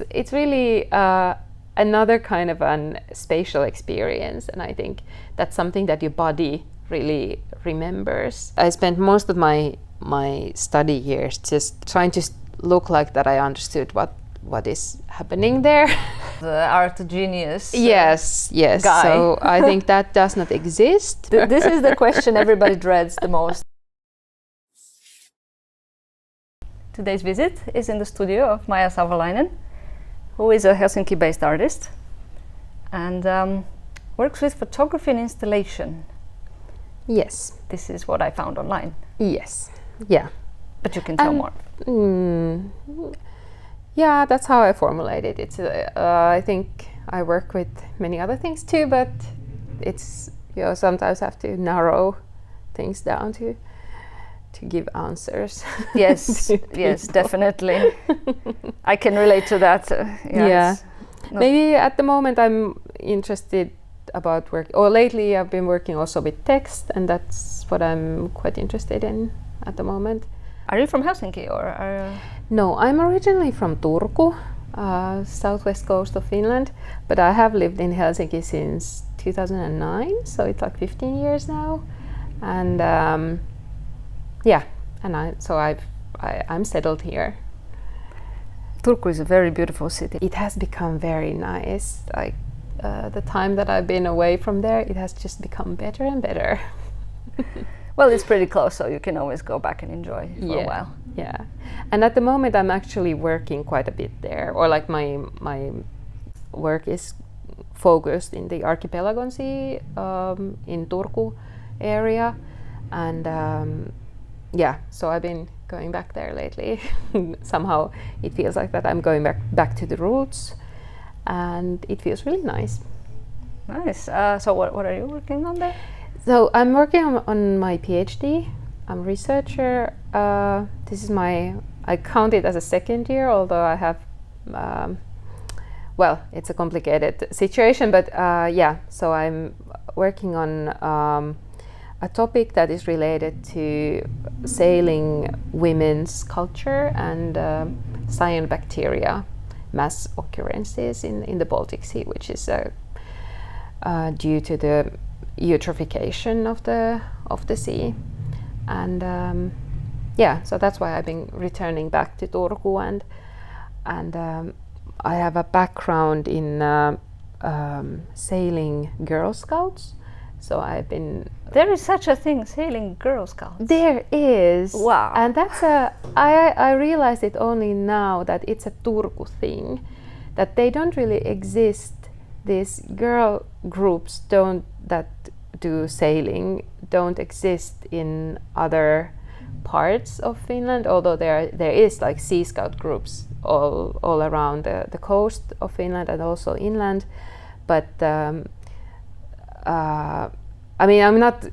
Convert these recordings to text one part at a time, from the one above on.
It's really another kind of an spatial experience, and I think that's something that your body really remembers. I spent most of my study years just trying to look like that I understood what is happening there. The art genius. Yes. Guy. So I think that does not exist. This is the question everybody dreads the most. Today's visit is in the studio of Maija Savolainen, who is a Helsinki-based artist and works with photography and installation. Yes. This is what I found online. Yes. Yeah. But you can tell more. Yeah, that's how I formulated it. I think I work with many other things too, but it's, sometimes have to narrow things down to give answers. Yes, yes, definitely. I can relate to that. Yeah. Maybe at the moment I'm interested about work, or lately I've been working also with text, and that's what I'm quite interested in at the moment. Are you from Helsinki or? No, I'm originally from Turku, southwest coast of Finland, but I have lived in Helsinki since 2009, so it's like 15 years now, and I'm settled here. Turku is a very beautiful city. It has become very nice. Like the time that I've been away from there, it has just become better and better. Well, it's pretty close, so you can always go back and enjoy for a while. Yeah, and at the moment I'm actually working quite a bit there, or like my work is focused in the Archipelagon Sea in Turku area, and so I've been going back there lately. Somehow it feels like that I'm going back to the roots, and it feels really nice. Nice. So what are you working on there? So I'm working on my PhD. I'm a researcher. This is I count it as a second year, although I have, it's a complicated situation, but so I'm working on a topic that is related to sailing women's culture and cyanobacteria mass occurrences in the Baltic Sea, which is due to the eutrophication of the sea, and so that's why I've been returning back to Turku, and I have a background in sailing Girl Scouts, so I've been. There is such a thing, sailing Girl Scouts. There is. Wow. And that's I realized it only now that it's a Turku thing, that they don't really exist. These girl groups that do sailing don't exist in other parts of Finland, although there is like Sea Scout groups all around the coast of Finland and also inland. But I'm not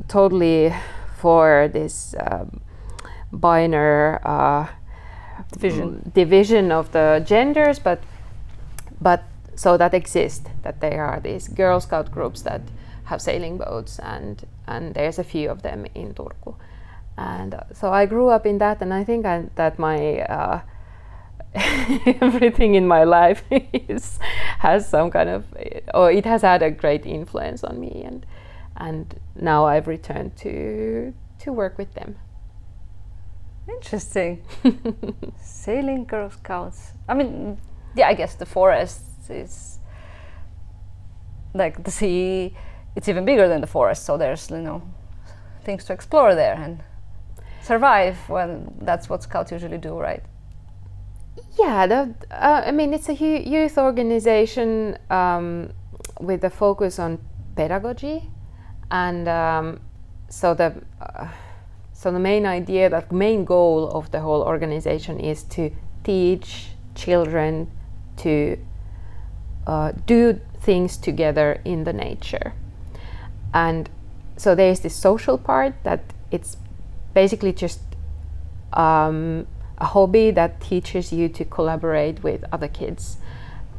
totally for this binary division of the genders, but so that exists, that there are these Girl Scout groups that have sailing boats, and there's a few of them in Turku, and so I grew up in that, and I think that my everything in my life has some kind of, or it has had a great influence on me, and now I've returned to work with them. Interesting. Sailing Girl Scouts. I mean, I guess the forest is like the sea. It's even bigger than the forest, so there's things to explore there and survive. Well, that's what Scouts usually do, right? Yeah, it's a youth organization with a focus on pedagogy, and so the main idea, the main goal of the whole organization is to teach children to do things together in the nature. And so there's this social part that it's basically just a hobby that teaches you to collaborate with other kids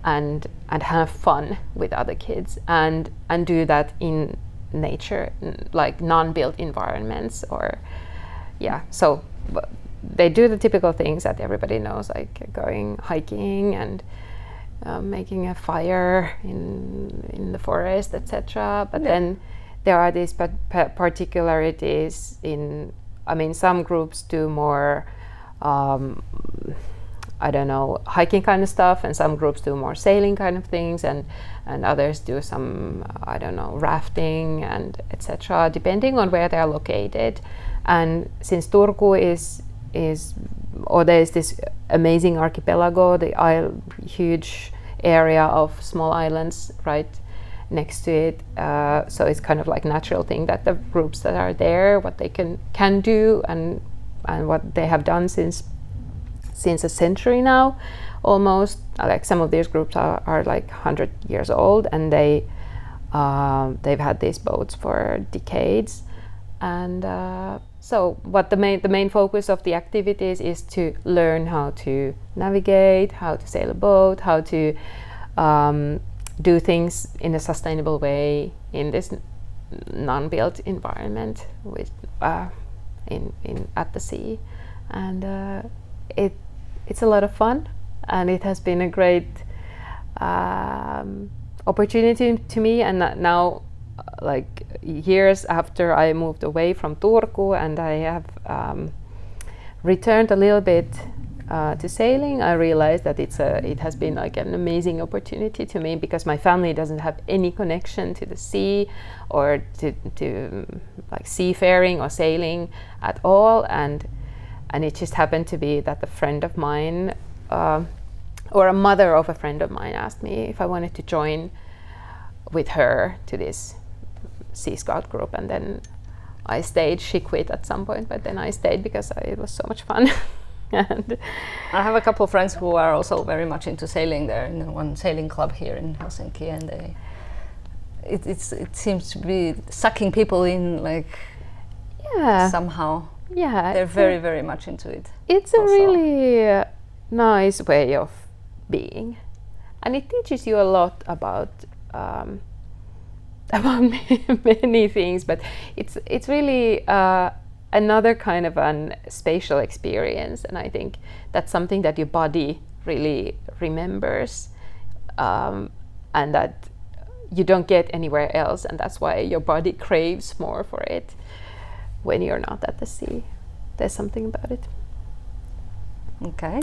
and have fun with other kids and do that in nature, like non-built environments, or so they do the typical things that everybody knows, like going hiking and making a fire in the forest, etc. But then there are these particularities in, I mean, some groups do more, I don't know, hiking kind of stuff, and some groups do more sailing kind of things, and others do some, I don't know, rafting and etc. depending on where they are located. And since Turku is or there is this amazing archipelago, the huge area of small islands right next to it, so it's kind of like natural thing that the groups that are there, what they can do and what they have done since a century now almost. Like some of these groups are like 100 years old, and they've had these boats for decades. And so what the main focus of the activities is to learn how to navigate, how to sail a boat, how to do things in a sustainable way in this non-built environment with at the sea. And it's a lot of fun, and it has been a great opportunity to me. And now, like years after I moved away from Turku and I have returned a little bit to sailing, I realized that it has been like an amazing opportunity to me, because my family doesn't have any connection to the sea or to like seafaring or sailing at all, and it just happened to be that a friend of mine or a mother of a friend of mine asked me if I wanted to join with her to this Sea Scout group, and then I stayed. She quit at some point, but then I stayed because it was so much fun. And I have a couple of friends who are also very much into sailing. They're in one sailing club here in Helsinki, and it seems to be sucking people in, like, somehow. Yeah, they're very, very much into it. It's also a really nice way of being, and it teaches you a lot about many things. But it's really another kind of an spatial experience, and I think that's something that your body really remembers, and that you don't get anywhere else, and that's why your body craves more for it when you're not at the sea. There's something about it. Okay.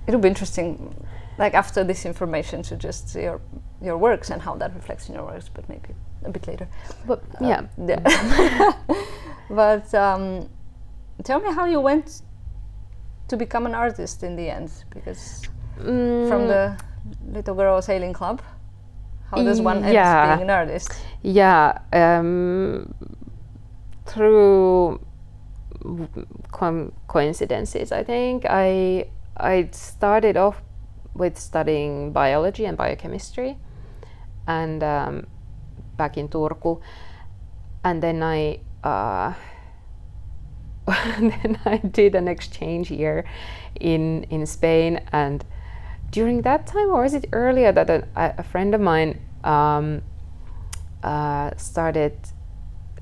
It'll be interesting, like after this information, to just see your works and how that reflects in your works, but maybe a bit later. But yeah. But tell me how you went to become an artist in the end, because from the little girl sailing club, how does one end up being an artist? Yeah, through coincidences, I think. I started off with studying biology and biochemistry, and back in Turku, and then I did an exchange year in Spain, and during that time, or was it earlier, that a friend of mine started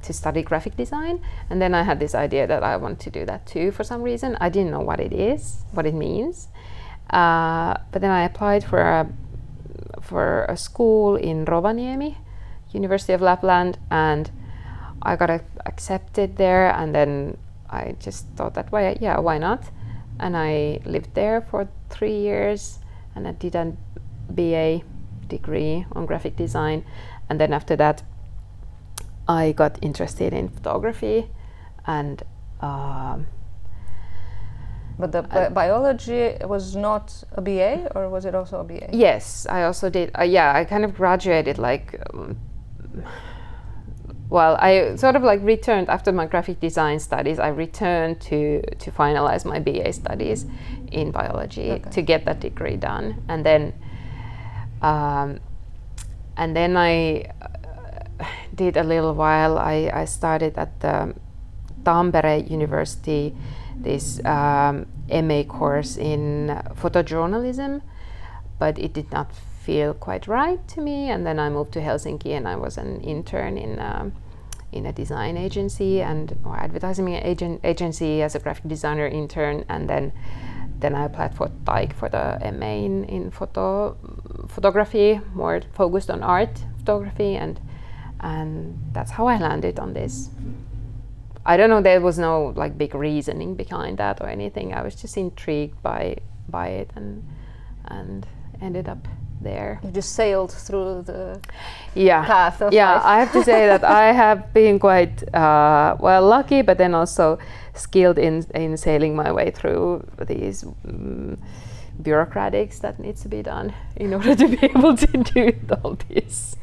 to study graphic design, and then I had this idea that I want to do that too for some reason. I didn't know what it means, but then I applied for a school in Rovaniemi, University of Lapland, and I got accepted there, and then I just thought that why not? And I lived there for 3 years, and I did a BA degree on graphic design, and then after that I got interested in photography, and but the biology was not a BA, or was it also a BA? Yes, I also did. I kind of graduated like well, I sort of like returned after my graphic design studies. I returned to finalize my BA studies in biology to get that degree done, and then I did a little while. I started at the Tampere University this MA course in photojournalism, but it did not feel quite right to me, and then I moved to Helsinki and I was an intern in a design agency or advertising agency as a graphic designer intern, and then I applied for TAIK for the MA in photography, more focused on art photography, and that's how I landed on this. I don't know, there was no like big reasoning behind that or anything. I was just intrigued by it and ended up there. You just sailed through the yeah. path of yeah, life. I have to say that I have been quite lucky, but then also skilled in sailing my way through these bureaucratics that needs to be done in order to be able to do all this.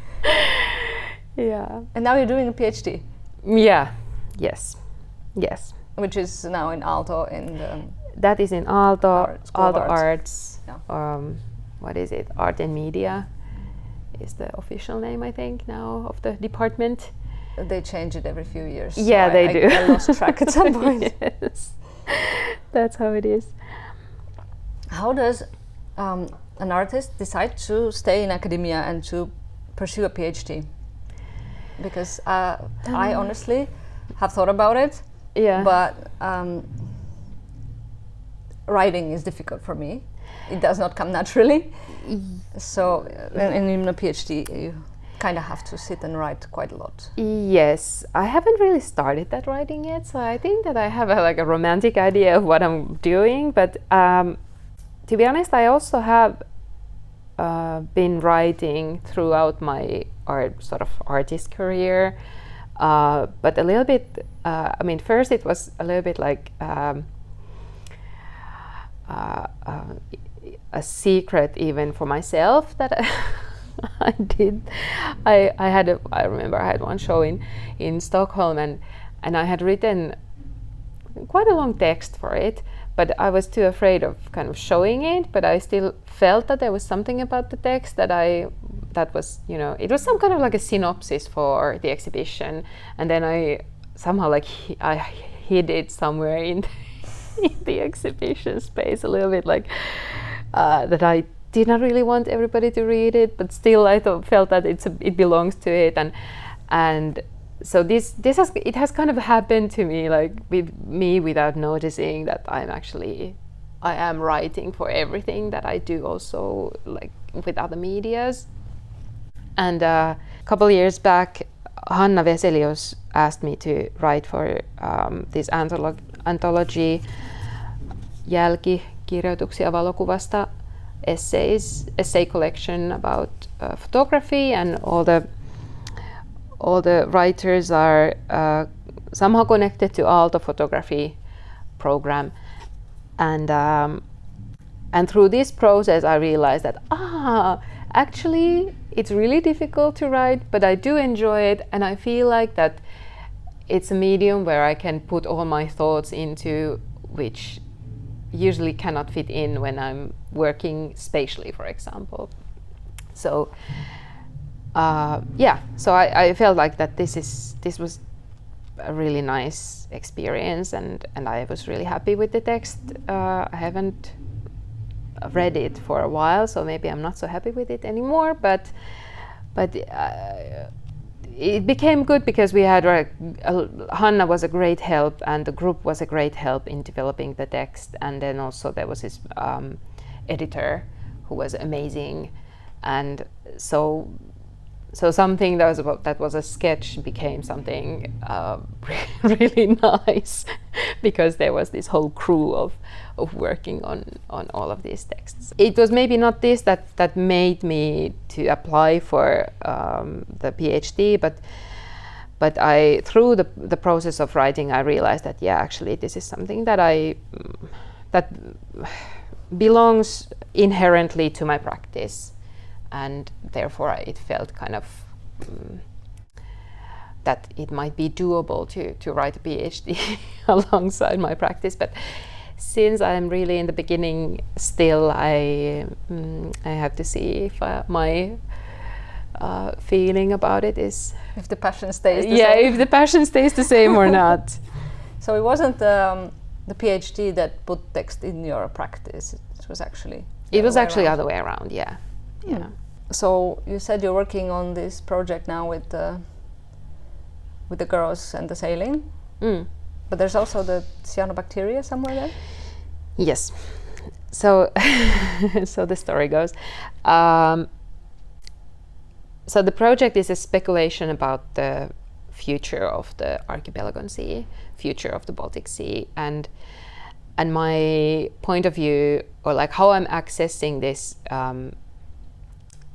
Yeah. And now you're doing a PhD. Yeah. Yes. Which is now in Aalto that is in Aalto, School of Aalto Arts. Arts. What is it? Art and Media is the official name, I think, now of the department. They change it every few years. Yeah, so they do. I lost track at some point. Yes. That's how it is. How does an artist decide to stay in academia and to pursue a PhD? Because I honestly have thought about it, but writing is difficult for me. It does not come naturally. So, and in a PhD, you kind of have to sit and write quite a lot. Yes, I haven't really started that writing yet, so I think that I have a romantic idea of what I'm doing, but to be honest, I also have been writing throughout my artist career, but a little bit, first it was a little bit like a secret even for myself that I did. I remember I had one show in Stockholm, and I had written quite a long text for it, but I was too afraid of kind of showing it, but I still felt that there was something about the text that was, it was some kind of like a synopsis for the exhibition, and then I somehow I hid it somewhere in the exhibition space a little bit, like that I did not really want everybody to read it, but still I felt that it belongs to it, and so this has kind of happened to me, like with me without noticing that I am writing for everything that I do, also like with other medias. And a couple of years back, Hanna Veselius asked me to write for this anthology Jälkikirjoituksia valokuvasta, essay collection about photography, and all the writers are somehow connected to Aalto photography program, and through this process I realized that actually it's really difficult to write, but I do enjoy it, and I feel like that it's a medium where I can put all my thoughts into, which usually cannot fit in when I'm working spatially, for example. So so I felt like that this was a really nice experience, and I was really happy with the text. I haven't read it for a while, so maybe I'm not so happy with it anymore, but it became good because we had Hanna was a great help, and the group was a great help in developing the text, and then also there was his editor who was amazing, and so something that was a sketch became something really nice because there was this whole crew of working on all of these texts. It was maybe not this that made me to apply for the PhD, but I through the process of writing I realized that actually this is something that belongs inherently to my practice, and therefore it felt kind of that it might be doable to write a PhD alongside my practice. But since I'm really in the beginning still, I have to see if my feeling about it is... If the passion stays the same. If the passion stays the same or not. So it wasn't the PhD that put text in your practice, it was actually... It was actually the other way around, yeah. So you said you're working on this project now with with the girls and the sailing. Mm. But there's also the cyanobacteria somewhere there. Yes. So, so the story goes. So the project is a speculation about the future of the Archipelagon Sea, future of the Baltic Sea, and my point of view, or like how I'm accessing this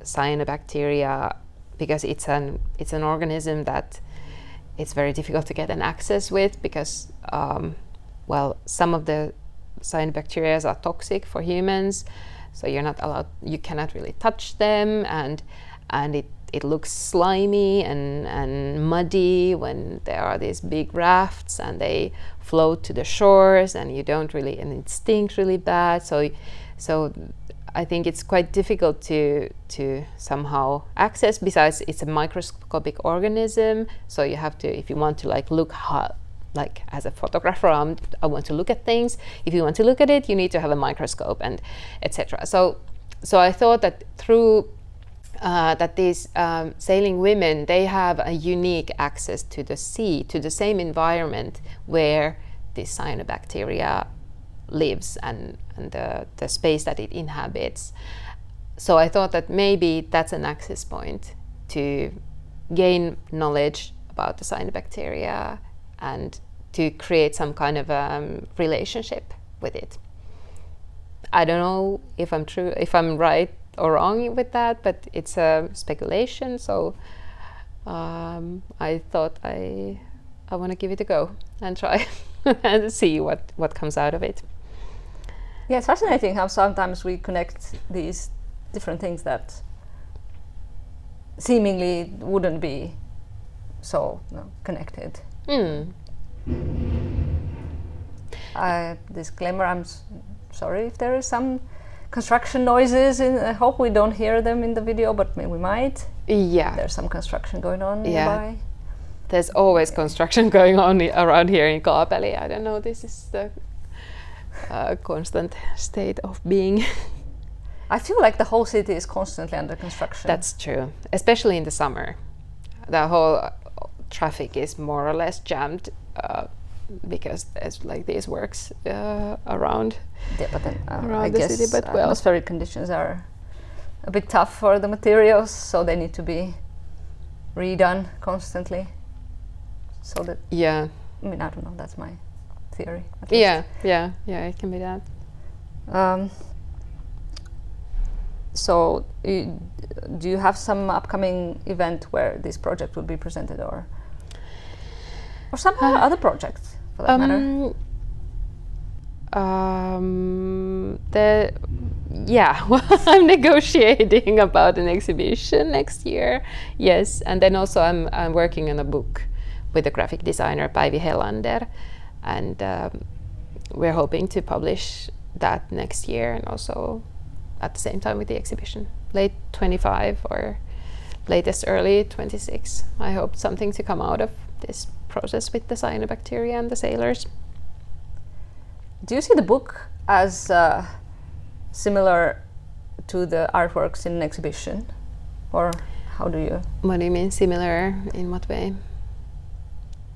cyanobacteria, because it's an organism that it's very difficult to get an access with, because some of the cyanobacteria are toxic for humans, so you cannot really touch them, and it looks slimy and muddy when there are these big rafts and they float to the shores, and it stinks really bad. So I think it's quite difficult to somehow access. Besides, it's a microscopic organism, so you have to, if you want to look like as a photographer, I want to look at things. If you want to look at it, you need to have a microscope and etc. So I thought that through that these sailing women, they have a unique access to the sea, to the same environment where this cyanobacteria lives and the space that it inhabits. So I thought that maybe that's an access point to gain knowledge about the cyanobacteria and to create some kind of relationship with it. I don't know if I'm right or wrong with that, but it's a speculation. So I thought I want to give it a go and try and see what comes out of it. Yeah, it's fascinating how sometimes we connect these different things that seemingly wouldn't be so connected. Disclaimer, I'm sorry if there is some construction noises. I hope we don't hear them in the video, but maybe we might. Yeah. There's some construction going on nearby. There's always construction going on around here in Kaapeli. I don't know, this is the constant state of being. I feel like the whole city is constantly under construction. That's true, especially in the summer. The whole traffic is more or less jammed because there's like these works around. Yeah, but then around I the guess city, but atmospheric conditions are a bit tough for the materials, so they need to be redone constantly. So that I mean, I don't know. That's my theory. Yeah, it can be that. So, do you have some upcoming event where this project will be presented, or some other projects for that matter? I'm negotiating about an exhibition next year. Yes, and then also I'm working on a book with a graphic designer, Päivi Helander, and we're hoping to publish that next year, and also at the same time with the exhibition, late 25 or latest early 26. I hope something to come out of this process with the cyanobacteria and the sailors. Do you see the book as similar to the artworks in an exhibition, or how do you? What do you mean similar? In what way?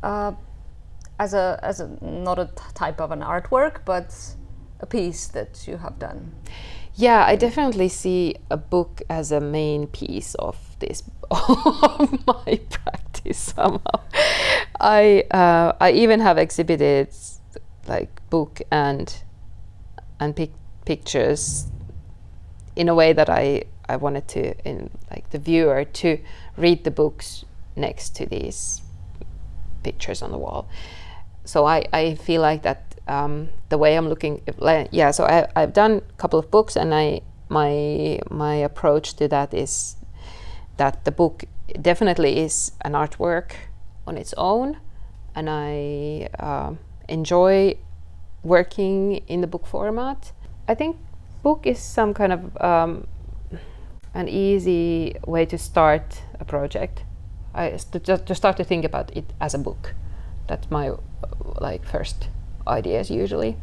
As a not a type of an artwork, but a piece that you have done. Yeah, I definitely see a book as a main piece of this of my practice somehow. I even have exhibited like book and pictures in a way that I wanted to the viewer to read the books next to these pictures on the wall. So I feel like that the way I'm looking, so I've done a couple of books, and my approach to that is that the book definitely is an artwork on its own, and I enjoy working in the book format. I think book is some kind of an easy way to start a project. To start to think about it as a book. That's my first ideas usually,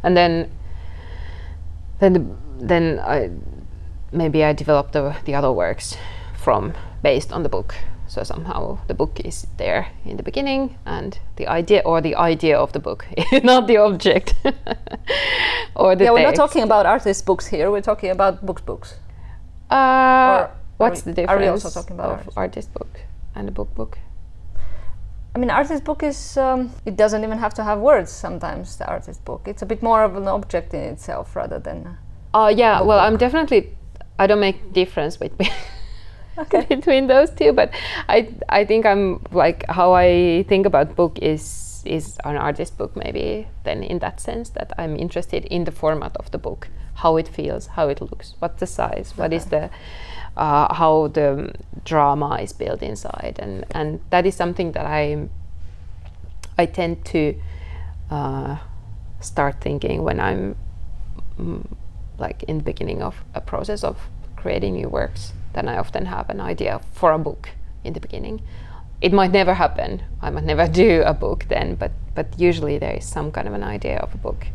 and then I develop the other works based on the book, So somehow the book is there in the beginning, and the idea of the book, not the object. Or the we're not text. talking about artist books here. We're talking about books. What's the difference are we also talking about of artist book and a book? I mean, artist book is, it doesn't even have to have words sometimes, the artist book. It's a bit more of an object in itself rather than yeah, well, book. I don't make difference between between those two, but I think I'm like, how I think about book is an artist book maybe then, in that sense that I'm interested in the format of the book, how it feels, how it looks, what's the size, what is the how the drama is built inside, and that is something that I tend to start thinking when I'm like in the beginning of a process of creating new works. Then I often have an idea for a book in the beginning. It might never happen. I might never do a book then, but usually there is some kind of an idea of a book.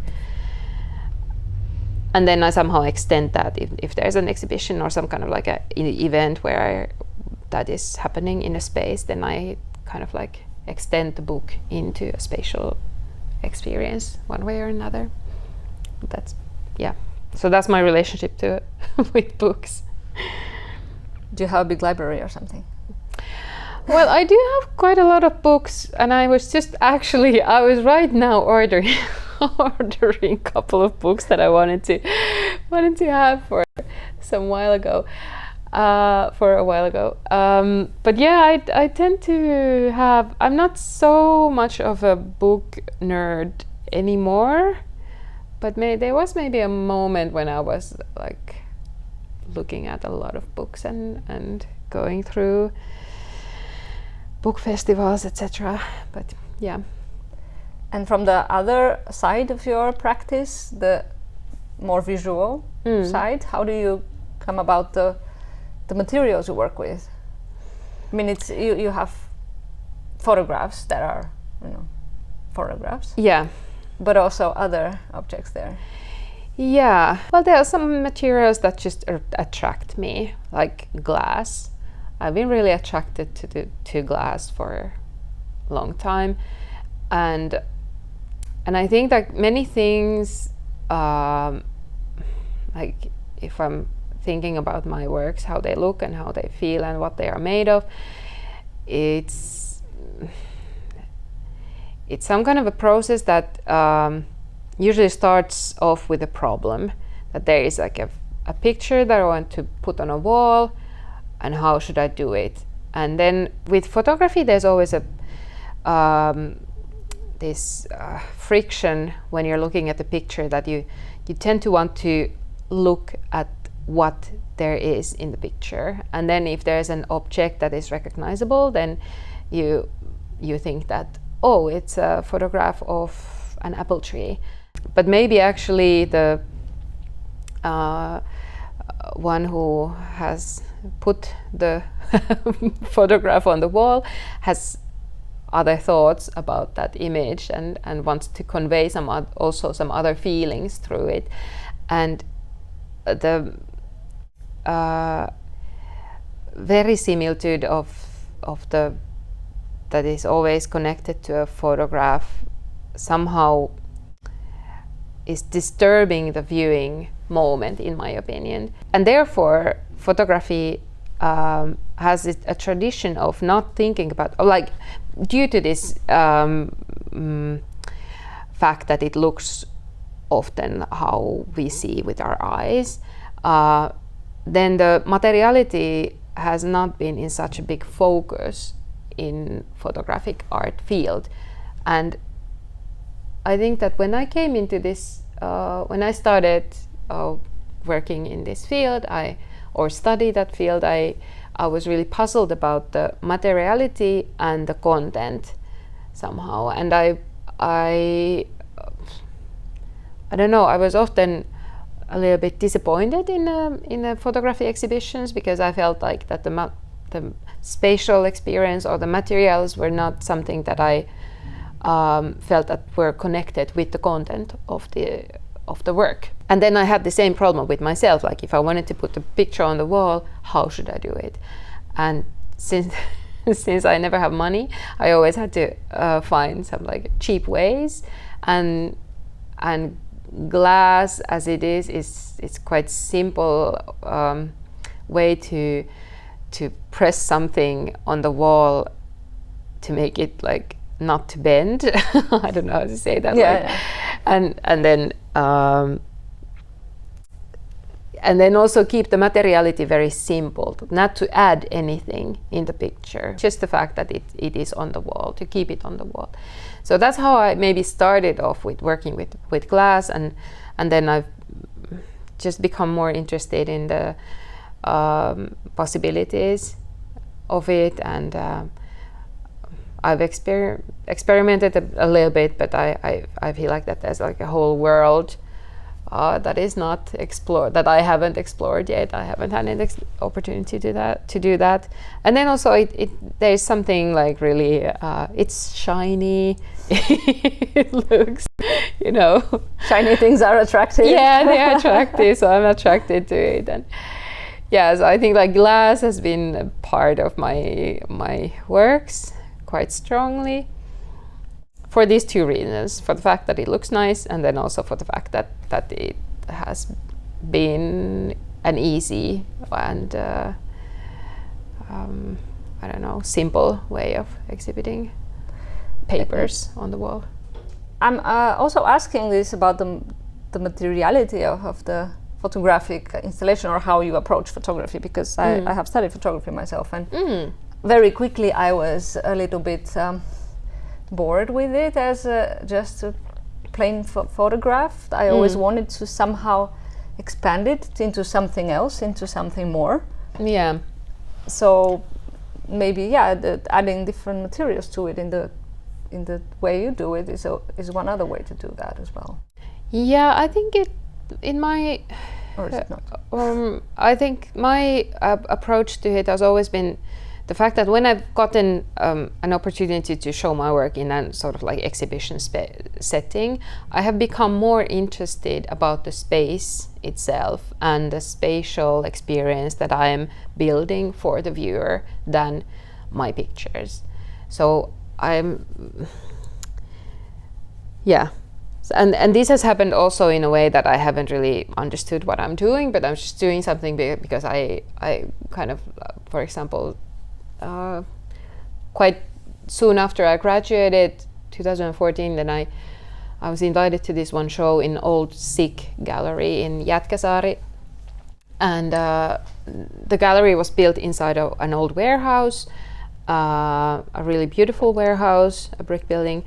And then I somehow extend that if there's an exhibition or some kind of like an event where that is happening in a space, then I kind of like extend the book into a spatial experience one way or another. So that's my relationship to with books. Do you have a big library or something? Well, I do have quite a lot of books, and I was right now ordering a couple of books that I wanted to have for a while ago. But yeah, I tend to have. I'm not so much of a book nerd anymore, but there was maybe a moment when I was like looking at a lot of books and going through book festivals, etc. But yeah. And from the other side of your practice, the more visual side, how do you come about the materials you work with? I mean, it's you have photographs that are, photographs. Yeah. But also other objects there. Yeah. Well, there are some materials that just attract me, like glass. I've been really attracted to glass for a long time, and I think that many things, like if I'm thinking about my works, how they look and how they feel and what they are made of, it's some kind of a process that usually starts off with a problem, that there is like a picture that I want to put on a wall, and how should I do it? And then with photography, there's always this friction when you're looking at the picture, that you tend to want to look at what there is in the picture, and then if there's an object that is recognizable, then you think that, oh, it's a photograph of an apple tree. But maybe actually the one who has put the photograph on the wall has other thoughts about that image and wants to convey also some other feelings through it. And the verisimilitude of that is always connected to a photograph somehow is disturbing the viewing moment, in my opinion. And therefore photography has a tradition of not thinking about, like, due to this fact that it looks often how we see with our eyes, then the materiality has not been in such a big focus in photographic art field. And I think that when I came into this, when I started working in this field, or study that field, I was really puzzled about the materiality and the content somehow. And I don't know, I was often a little bit disappointed in the photography exhibitions, because I felt like that the spatial experience or the materials were not something that I felt that were connected with the content of the work. And then I had the same problem with myself, like if I wanted to put a picture on the wall, how should I do it? And since since I never have money, I always had to find some like cheap ways, and glass as it is it's quite simple way to press something on the wall to make it like not to bend. I don't know how to say that. And then also keep the materiality very simple, not to add anything in the picture, just the fact that it is on the wall, to keep it on the wall. So that's how I maybe started off with working with glass, and then I've just become more interested in the possibilities of it, and I've experimented a little bit, but I feel like that there's like a whole world that is not explored, that I haven't explored yet. I haven't had an opportunity to do that. And then also there's something like really, it's shiny. It looks, shiny things are attractive. Yeah, they are attractive, so I'm attracted to it. And yeah, so I think like glass has been a part of my works quite strongly, for these two reasons: for the fact that it looks nice, and then also for the fact that it has been an easy and I don't know, simple way of exhibiting papers on the wall. I'm also asking this about the materiality of the photographic installation, or how you approach photography, because I have studied photography myself, and very quickly I was a little bit bored with it as just a plain photograph. I always wanted to somehow expand it into something else, into something more. Yeah. So maybe adding different materials to it in the way you do it is one other way to do that as well. Yeah, I think or is it not? I think my approach to it has always been the fact that when I've gotten an opportunity to show my work in a sort of like exhibition setting, I have become more interested about the space itself and the spatial experience that I am building for the viewer than my pictures. So and this has happened also in a way that I haven't really understood what I'm doing, but I'm just doing something because I kind of, for example, quite soon after I graduated, 2014, then I was invited to this one show in Old Sick Gallery in Jätkäsaari, and the gallery was built inside of an old warehouse, a really beautiful warehouse, a brick building.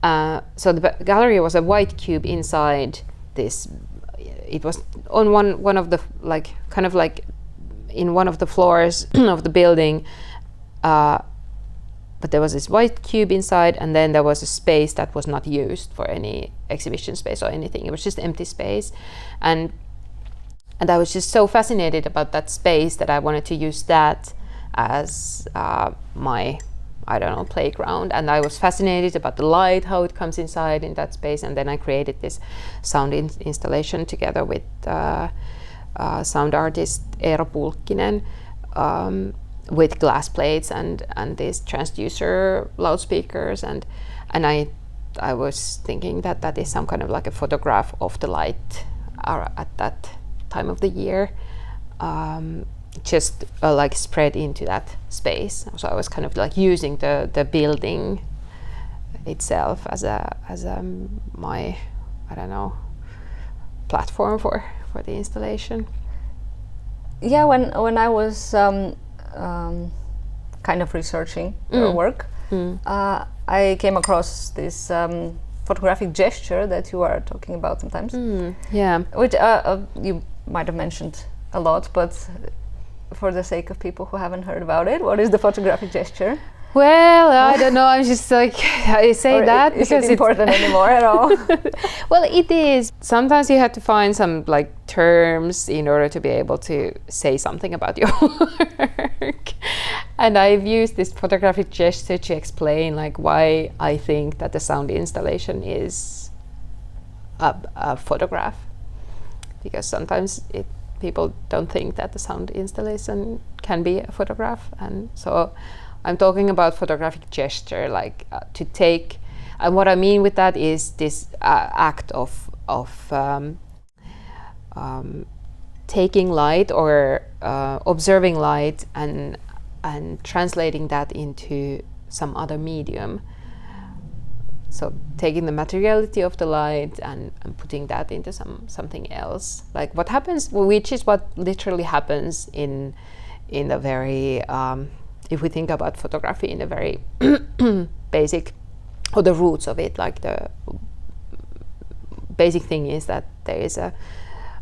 So the gallery was a white cube inside this. It was on one of the like kind of like in one of the floors of the building. But there was this white cube inside, and then there was a space that was not used for any exhibition space or anything. It was just empty space, and I was just so fascinated about that space that I wanted to use that as my, I don't know, playground. And I was fascinated about the light, how it comes inside in that space. And then I created this sound installation together with sound artist Eero Pulkkinen, with glass plates and these transducer loudspeakers, and I was thinking that is some kind of like a photograph of the light at that time of the year, just like spread into that space. So I was kind of like using the building itself as my, I don't know, platform for the installation. Yeah, when I was kind of researching your work, I came across this photographic gesture that you are talking about sometimes. Yeah. Which you might have mentioned a lot, but for the sake of people who haven't heard about it, what is the photographic gesture? Well, I don't know. I'm just like, I say that because it's important anymore at all. Well, it is. Sometimes you have to find some like terms in order to be able to say something about your work. And I've used this photographic gesture to explain like why I think that the sound installation is a photograph. Because sometimes people don't think that the sound installation can be a photograph, and so I'm talking about photographic gesture, like to take. And what I mean with that is this act of taking light or observing light and translating that into some other medium. So taking the materiality of the light and putting that into something else. Like what happens, which is what literally happens in a very, if we think about photography in a very basic, or the roots of it, like the basic thing is that there is a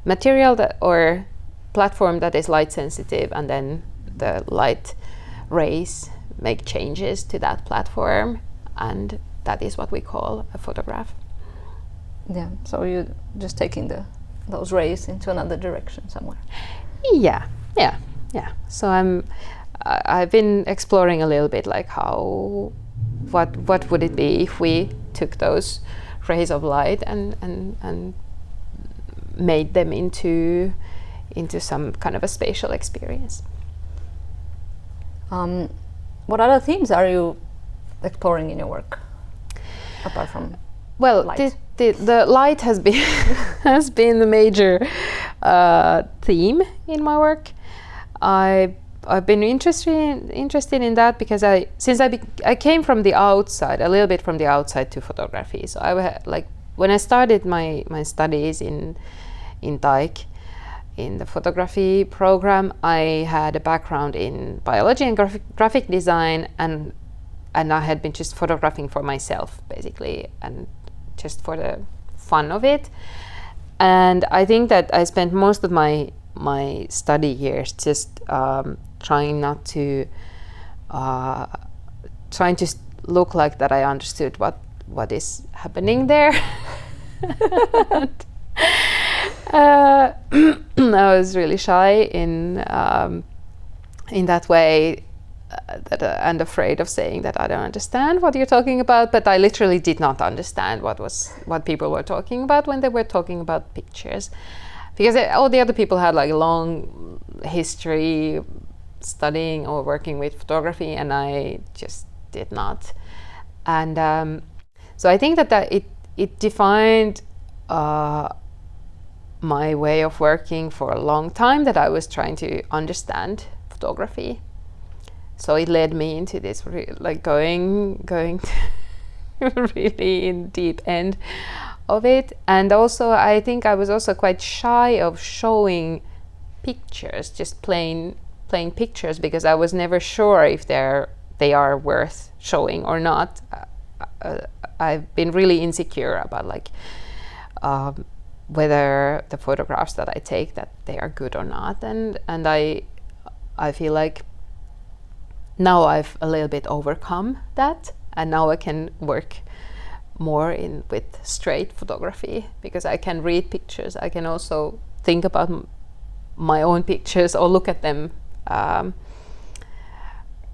material that or platform that is light sensitive, and then the light rays make changes to that platform, and that is what we call a photograph. Yeah, so you're just taking those rays into another direction somewhere. Yeah. So I've been exploring a little bit, like what would it be if we took those rays of light and made them into some kind of a spatial experience. What other themes are you exploring in your work, apart from light? The light has been has been the major theme in my work. I've been interested in that because I came from the outside, a little bit from the outside to photography. So when I started my studies in Taik, in the photography program, I had a background in biology and graphic design, and I had been just photographing for myself basically, and just for the fun of it. And I think that I spent most of my study years just trying to look like that I understood what is happening there. I was really shy in that way, and afraid of saying that I don't understand what you're talking about. But I literally did not understand what people were talking about when they were talking about pictures, because all the other people had like a long history studying or working with photography, and I just did not. And so I think that it defined my way of working for a long time, that I was trying to understand photography. So it led me into this going really in deep end of it. And also I think I was also quite shy of showing pictures, just plain pictures, because I was never sure if they are worth showing or not. I've been really insecure about whether the photographs that I take, that they are good or not, and I feel like now I've a little bit overcome that, and now I can work more with straight photography, because I can read pictures. I can also think about my own pictures or look at them, well,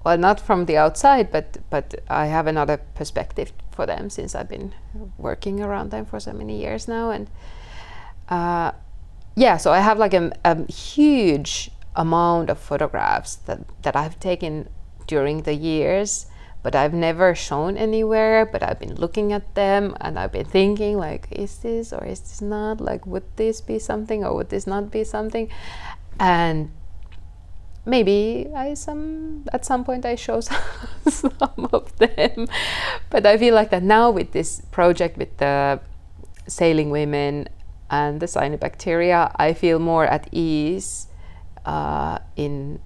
not from the outside, but I have another perspective for them since I've been working around them for so many years now. And so I have like a huge amount of photographs that I've taken during the years, but I've never shown anywhere. But I've been looking at them, and I've been thinking, like, is this or is this not? Like, would this be something or would this not be something? And maybe at some point I show some of them. But I feel like that now with this project with the sailing women and the cyanobacteria, I feel more at ease in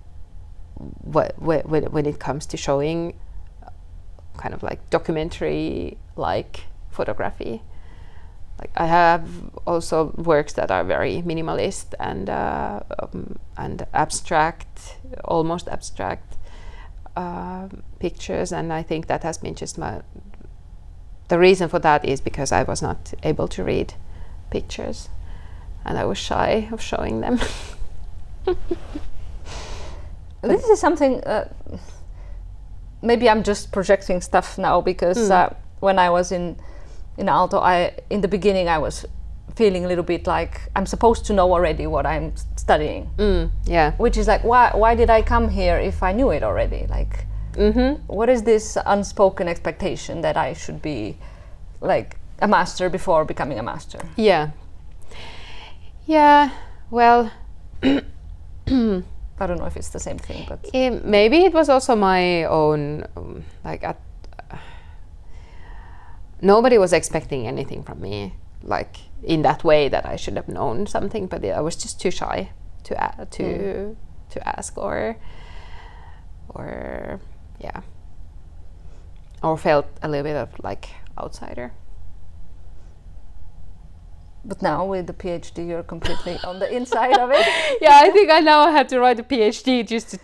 when it comes to showing kind of like documentary-like photography. Like I have also works that are very minimalist and abstract, almost abstract pictures, and I think that has been just the reason for that is because I was not able to read pictures, and I was shy of showing them. This is something. Maybe I'm just projecting stuff now, because when I was in Aalto, in the beginning I was feeling a little bit like I'm supposed to know already what I'm studying. Yeah. Which is like, why did I come here if I knew it already? Like, What is this unspoken expectation that I should be like a master before becoming a master? Yeah. Well, I don't know if it's the same thing, but maybe it was also my own nobody was expecting anything from me, like in that way that I should have known something, but I was just too shy to ask or felt a little bit of like outsider. But now with the PhD, you're completely on the inside of it. Yeah, I think I now have to write a PhD just to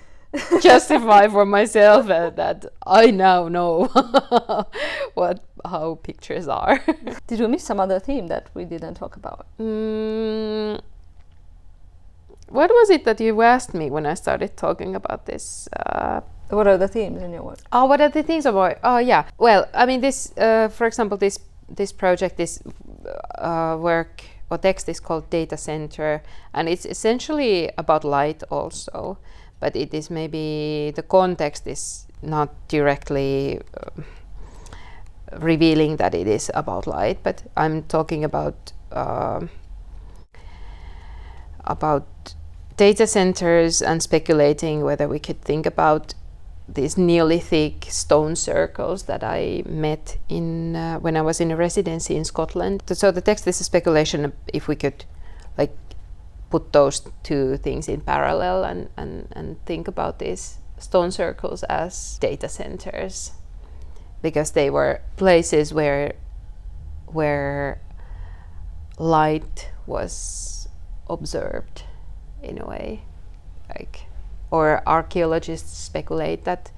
justify for myself that I now know how pictures are. Did we miss some other theme that we didn't talk about? What was it that you asked me when I started talking about this? What are the themes in your work? Oh, what are the themes about? Oh, yeah. Well, I mean, this, for example, this project, this work or text is called Data Center, and it's essentially about light also, but it is maybe the context is not directly revealing that it is about light, but I'm talking about data centers and speculating whether we could think about these Neolithic stone circles that I met in when I was in a residency in Scotland. So the text is a speculation if we could like put those two things in parallel and think about these stone circles as data centers, because they were places where light was observed in a way, like, or archaeologists speculate that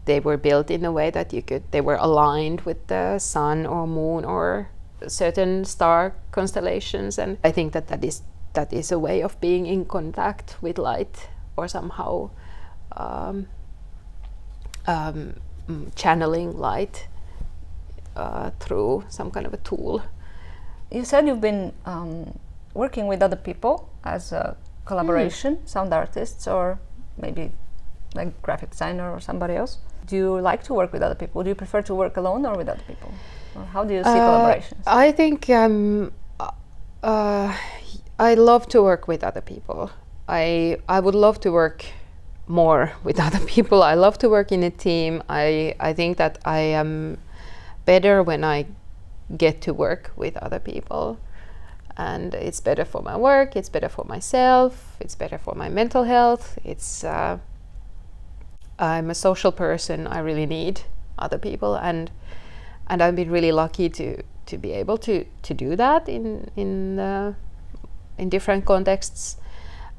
they were built in a way that they were aligned with the sun or moon or certain star constellations, and I think that is a way of being in contact with light, or somehow channeling light through some kind of a tool. You said you've been working with other people as a collaboration, sound artists, or maybe like graphic designer or somebody else. Do you like to work with other people? Do you prefer to work alone or with other people? Or how do you see collaborations? I think I love to work with other people. I would love to work more with other people. I love to work in a team. I think that I am better when I get to work with other people, and it's better for my work, it's better for myself, it's better for my mental health. I'm a social person. I really need other people, and I've been really lucky to be able to do that in different contexts,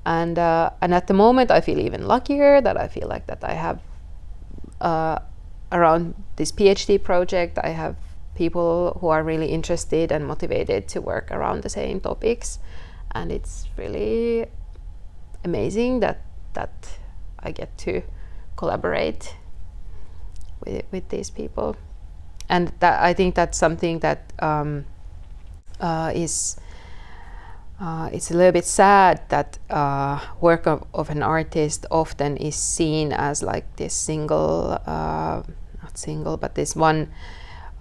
and at the moment I feel even luckier that I feel like that I have around this PhD project I have people who are really interested and motivated to work around the same topics, and it's really amazing that I get to collaborate with these people, and that I think that's something that is it's a little bit sad that work of an artist often is seen as like this single, not single, but this one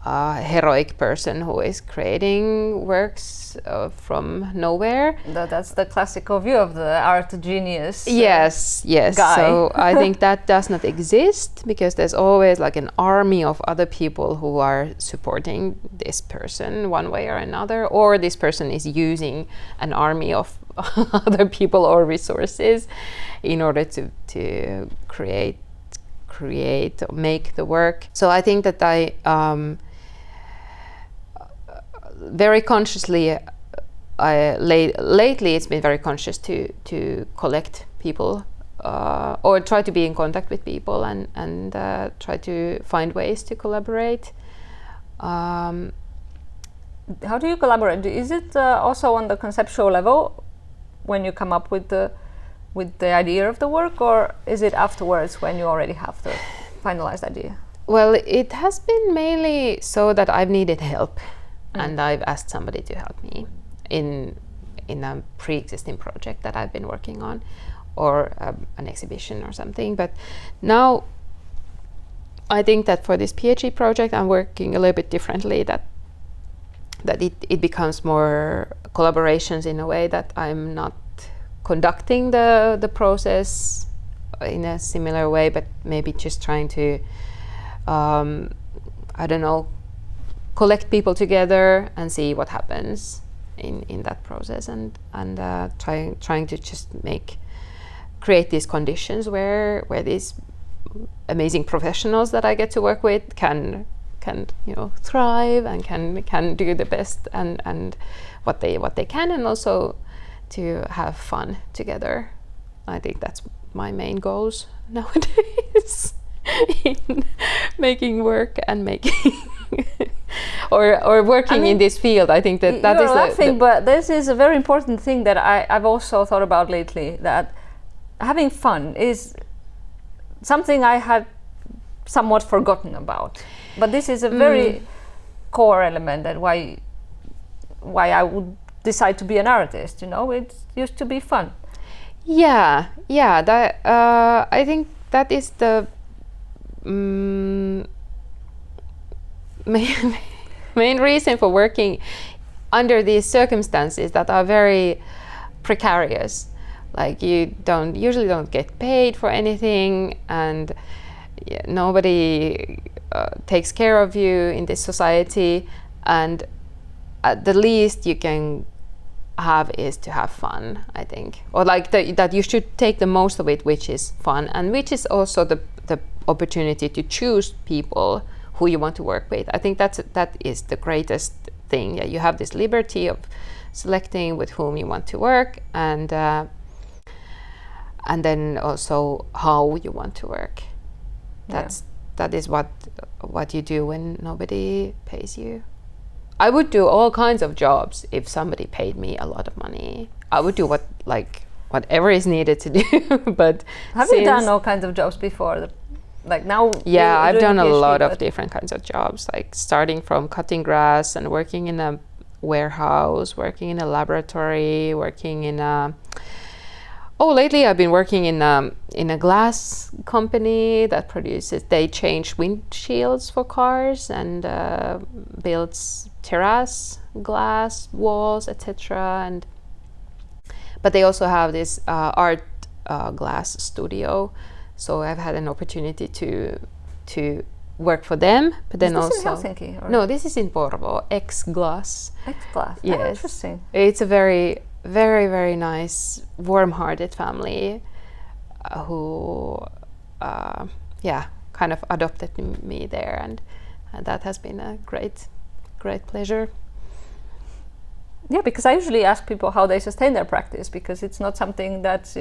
heroic person who is creating works from nowhere. That's the classical view of the art genius. Yes. Guy. So I think that does not exist, because there's always like an army of other people who are supporting this person one way or another, or this person is using an army of other people or resources in order to create or make the work. So I think that I very consciously, lately it's been very conscious to collect people or try to be in contact with people and try to find ways to collaborate. How do you collaborate? Is it also on the conceptual level when you come up with the idea of the work, or is it afterwards when you already have the finalized idea? Well, it has been mainly so that I've needed help. And I've asked somebody to help me in a pre-existing project that I've been working on, or an exhibition or something. But now I think that for this PhD project I'm working a little bit differently, that it becomes more collaborations in a way that I'm not conducting the process in a similar way, but maybe just trying to I don't know, collect people together and see what happens in that process, and trying to just create these conditions where these amazing professionals that I get to work with can thrive and can do the best and what they can, and also to have fun together. I think that's my main goals nowadays in making work and making or working in this field. I think that is laughing, but this is a very important thing that I've also thought about lately, that having fun is something I had somewhat forgotten about, but this is a very core element, that why I would decide to be an artist. It used to be fun. Yeah, that I think that is the main reason for working under these circumstances that are very precarious. Like, you usually don't get paid for anything, and nobody takes care of you in this society, and at the least you can have is to have fun, I think, or like that you should take the most of it, which is fun, and which is also the opportunity to choose people who you want to work with. I think that is the greatest thing. Yeah, you have this liberty of selecting with whom you want to work, and then also how you want to work. That is what you do when nobody pays you. I would do all kinds of jobs if somebody paid me a lot of money. I would do whatever is needed to do. But have you done all kinds of jobs before? Like now? Yeah, I've done a lot of different kinds of jobs, like starting from cutting grass and working in a warehouse, working in a laboratory, working in a... lately I've been working in a glass company that they change windshields for cars and builds terrace glass walls, etc. But they also have this art glass studio, so I've had an opportunity to work for them. But then is also this in Helsinki? Or? No, this is in Porvoo. X-Glass. X-Glass. Yes. Oh, interesting. It's a very, very, very nice, warm-hearted family who, kind of adopted me there, and that has been a great pleasure. Yeah, because I usually ask people how they sustain their practice, because it's not something that's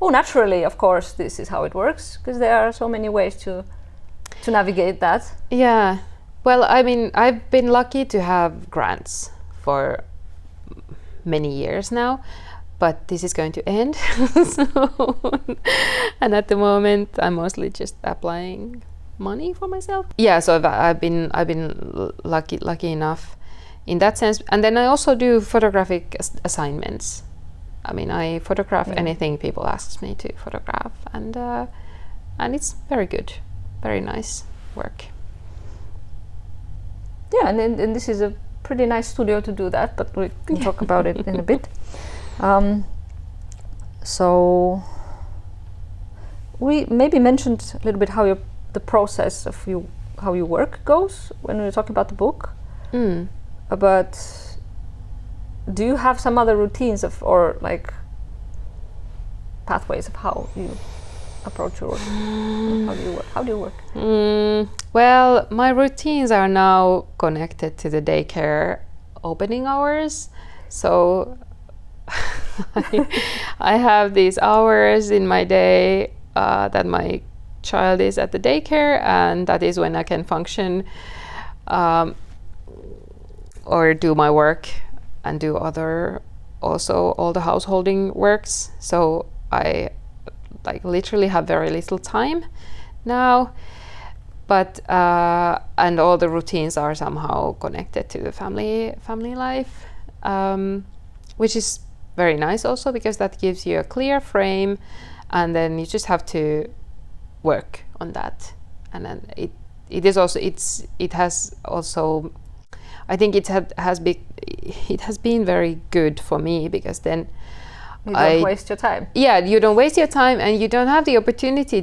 naturally, of course, this is how it works, because there are so many ways to navigate that. Yeah. Well, I mean, I've been lucky to have grants for many years now, but this is going to end soon. And at the moment I'm mostly just applying money for myself. Yeah, so I've been lucky enough in that sense. And then I also do photographic assignments. I mean, I photograph anything people ask me to photograph, and it's very good, very nice work. Yeah, and this is a pretty nice studio to do that, but we can talk about it in a bit. So we maybe mentioned a little bit how the process of how your work goes when we were talking about the book. But do you have some other routines or like pathways of how you approach your work? How do you work? Well, my routines are now connected to the daycare opening hours. So I have these hours in my day that my child is at the daycare, and that is when I can function or do my work and do also all the householding works. So I literally have very little time now, but and all the routines are somehow connected to the family life, which is very nice also, because that gives you a clear frame, and then you just have to work on that. And then it has also, I think it has been very good for me, because then you don't waste your time. Yeah, you don't waste your time, and you don't have the opportunity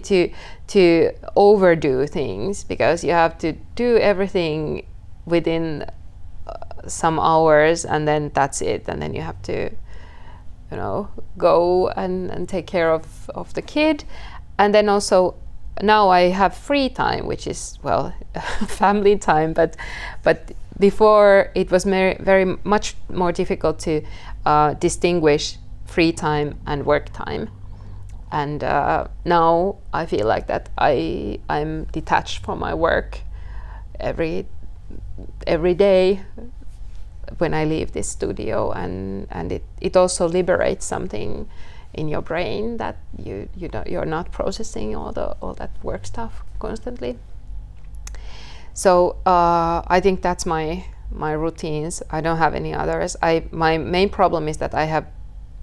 to overdo things, because you have to do everything within some hours, and then that's it. And then you have to, go and take care of the kid. And then also now I have free time, which is, well, family time, but before it was very much more difficult to distinguish free time and work time. And now I feel like that I'm detached from my work every day when I leave this studio, and it also liberates something in your brain that you're not processing all that work stuff constantly. So I think that's my routines. I don't have any others. My main problem is that I have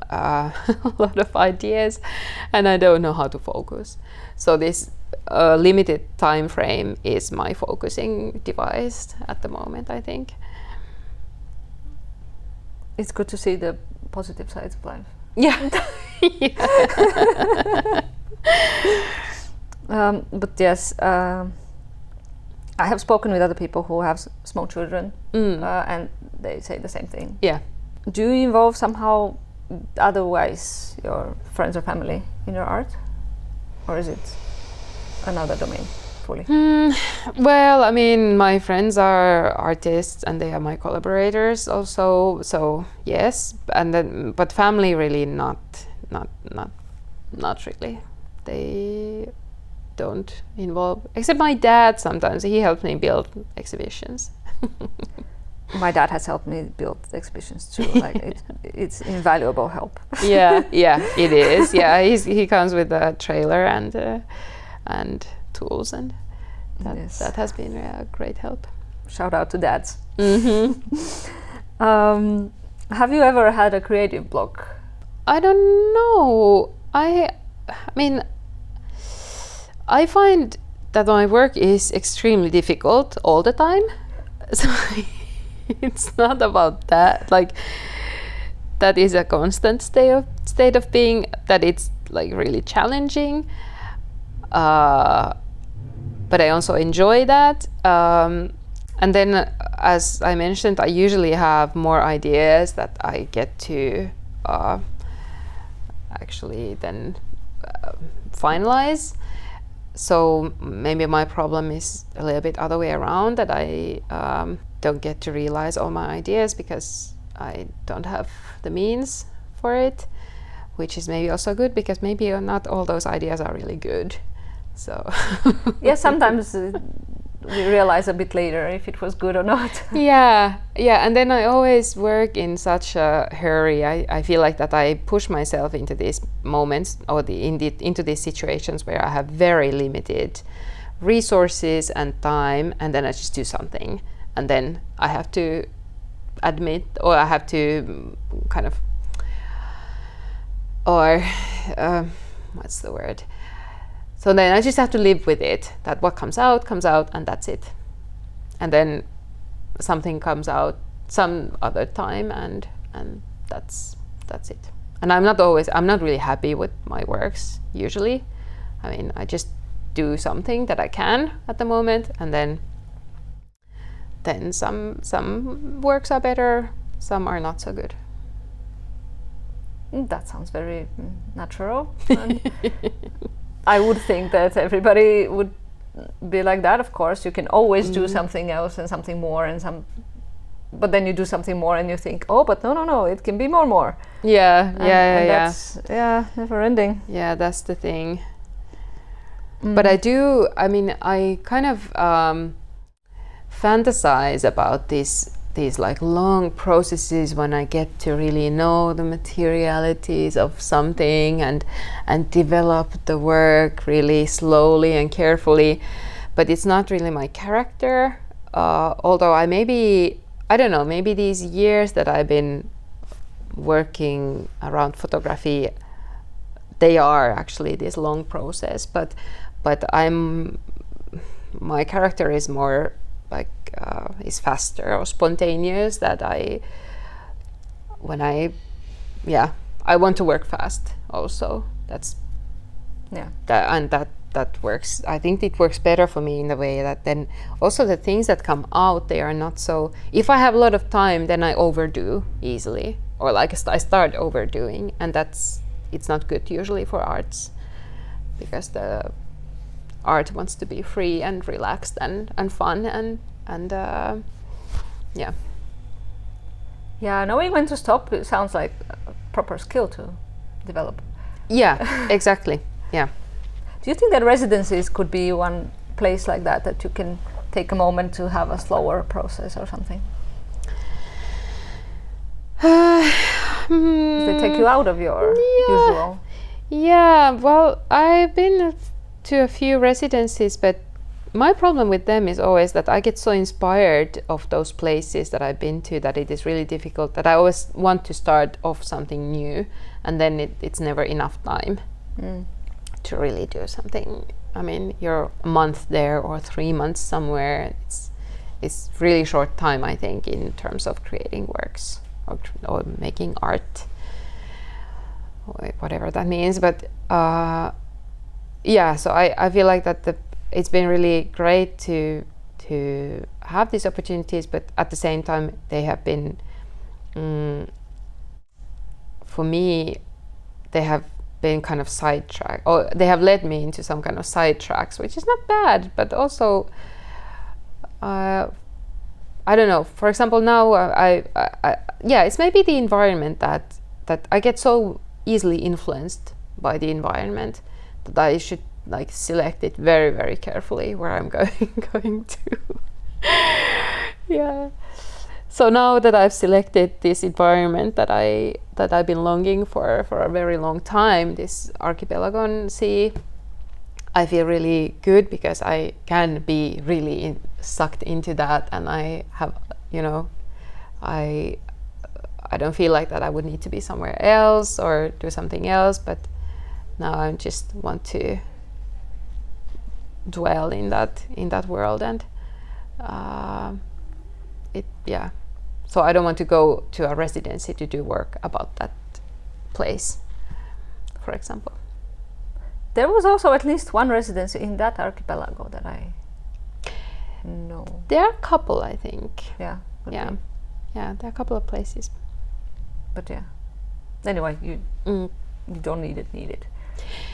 a lot of ideas, and I don't know how to focus. So this limited time frame is my focusing device at the moment, I think. It's good to see the positive sides of life. Yeah. But yes, I have spoken with other people who have small children, and they say the same thing. Yeah. Do you involve somehow otherwise your friends or family in your art, or is it another domain fully? Well, I mean, my friends are artists and they are my collaborators also, so yes. And then, but family really not really. They don't involve, except my dad. Sometimes he helps me build exhibitions. My dad has helped me build exhibitions too. Like it's invaluable help. Yeah, it is. Yeah, he comes with a trailer and tools, and that has been a great help. Shout out to dads. Mm-hmm. Have you ever had a creative block? I don't know. I mean, I find that my work is extremely difficult all the time. So it's not about that. Like, that is a constant state of being, that it's like really challenging. But I also enjoy that. And then, as I mentioned, I usually have more ideas that I get to actually then finalize. So maybe my problem is a little bit other way around, that I don't get to realize all my ideas because I don't have the means for it, which is maybe also good, because maybe not all those ideas are really good. So yeah, sometimes we realize a bit later if it was good or not. yeah, and then I always work in such a hurry. I feel like that I push myself into these moments, or into these situations where I have very limited resources and time, and then I just do something, and then I have to admit, or I have to kind of, or what's the word? So then I just have to live with it, that what comes out, and that's it. And then something comes out some other time, and that's it. And I'm not really happy with my works usually. I mean, I just do something that I can at the moment, and then some works are better, some are not so good. That sounds very natural. I would think that everybody would be like that. Of course, you can always do something else and something more, but then you do something more and you think, oh, but no, it can be more. Yeah. That's never ending. Yeah, that's the thing. But I kind of fantasize about these like long processes when I get to really know the materialities of something and develop the work really slowly and carefully. But it's not really my character. Although maybe these years that I've been working around photography, they are actually this long process, but my character is more like is faster or spontaneous, that I want to work fast also. That's that works. I think it works better for me in the way that then also the things that come out, they are not so, if I have a lot of time, then I overdo easily, or like I start overdoing, and it's not good usually for arts, because the art wants to be free and relaxed and fun and yeah. Yeah, knowing when to stop, it sounds like a proper skill to develop. Yeah, exactly. Yeah. Do you think that residencies could be one place like that you can take a moment to have a slower process or something? They take you out of your usual. Yeah, well, I've been to a few residencies, but my problem with them is always that I get so inspired of those places that I've been to that it is really difficult, that I always want to start off something new, and then it's never enough time to really do something. I mean, you're a month there or 3 months somewhere. It's really short time, I think, in terms of creating works or making art, or whatever that means. But yeah, so I feel like that it's been really great to have these opportunities, but at the same time they have been, for me, they have been kind of sidetracked, or they have led me into some kind of sidetracks, which is not bad, but also I don't know. For example, now it's maybe the environment that I get so easily influenced by the environment that I should like select it very, very carefully where I'm going to. Yeah. So now that I've selected this environment that I've been longing for a very long time, this archipelago sea, I feel really good because I can be really sucked into that, and I have, I don't feel like that I would need to be somewhere else or do something else, but now I just want to dwell in that world, and so I don't want to go to a residency to do work about that place, for example. There was also at least one residency in that archipelago that I know. There are a couple, I think. Yeah. Yeah. Yeah, there are a couple of places. But yeah. Anyway, you don't need it.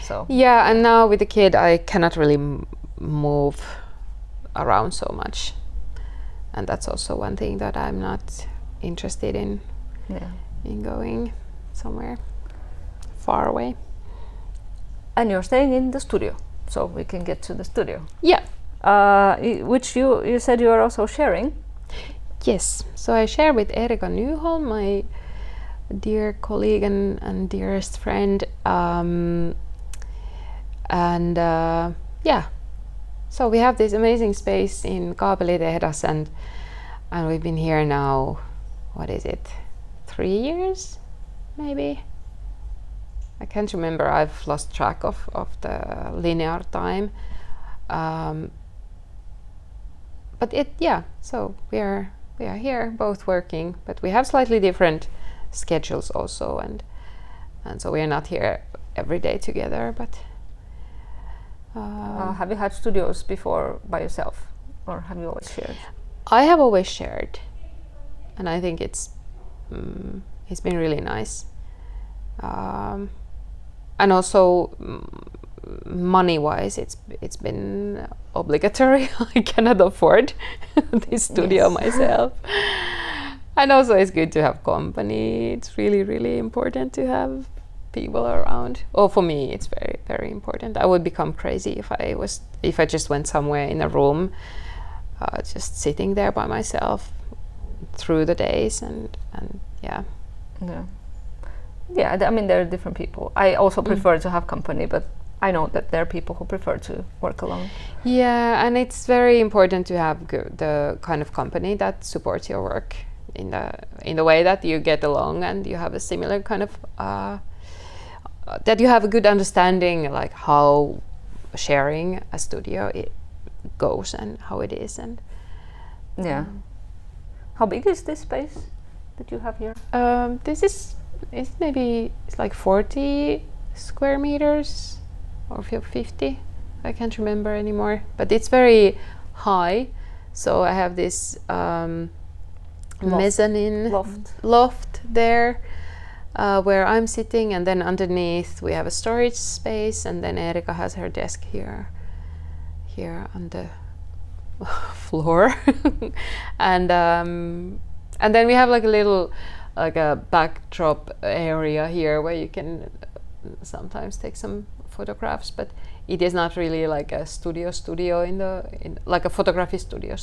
So. Yeah, and now with the kid, I cannot really move around so much, and that's also one thing that I'm not interested in. Yeah. In going somewhere far away. And you're staying in the studio, so we can get to the studio. Yeah. Which you said you are also sharing. Yes. So I share with Erika Nyholm, my dear colleague and dearest friend. So we have this amazing space in Kaapelitehdas, and we've been here now, what is it, 3 years, maybe? I can't remember. I've lost track of the linear time. But so we are here both working, but we have slightly different schedules also, and so we are not here every day together, but have you had studios before by yourself, or have you always shared? I have always shared, and I think it's been really nice. And also money-wise, it's been obligatory. I cannot afford this studio myself. And also it's good to have company. It's really, really important to have people around. Oh, for me, it's very, very important. I would become crazy if I just went somewhere in a room, just sitting there by myself through the days, and yeah. Yeah. Yeah, I mean, there are different people. I also prefer to have company, but I know that there are people who prefer to work alone. Yeah, and it's very important to have the kind of company that supports your work. in the way that you get along and you have a similar kind of that you have a good understanding like how sharing a studio it goes and how it is. And yeah. How big is this space that you have here? This is maybe it's like 40 square meters or 50. I can't remember anymore, but it's very high. So I have this mezzanine loft there where I'm sitting, and then underneath we have a storage space, and then Erika has her desk here on the floor, and then we have like a little a backdrop area here where you can sometimes take some photographs, but it is not really like a studio in like a photography studio.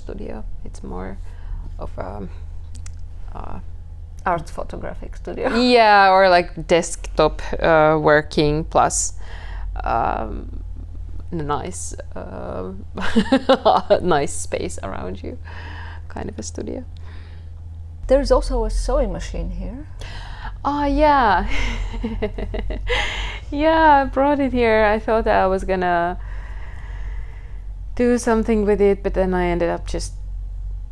It's more of art photographic studio. Yeah, or like desktop working plus nice nice space around you, kind of a studio. There is also a sewing machine here. Oh yeah. Yeah, I brought it here. I thought I was gonna do something with it, but then I ended up just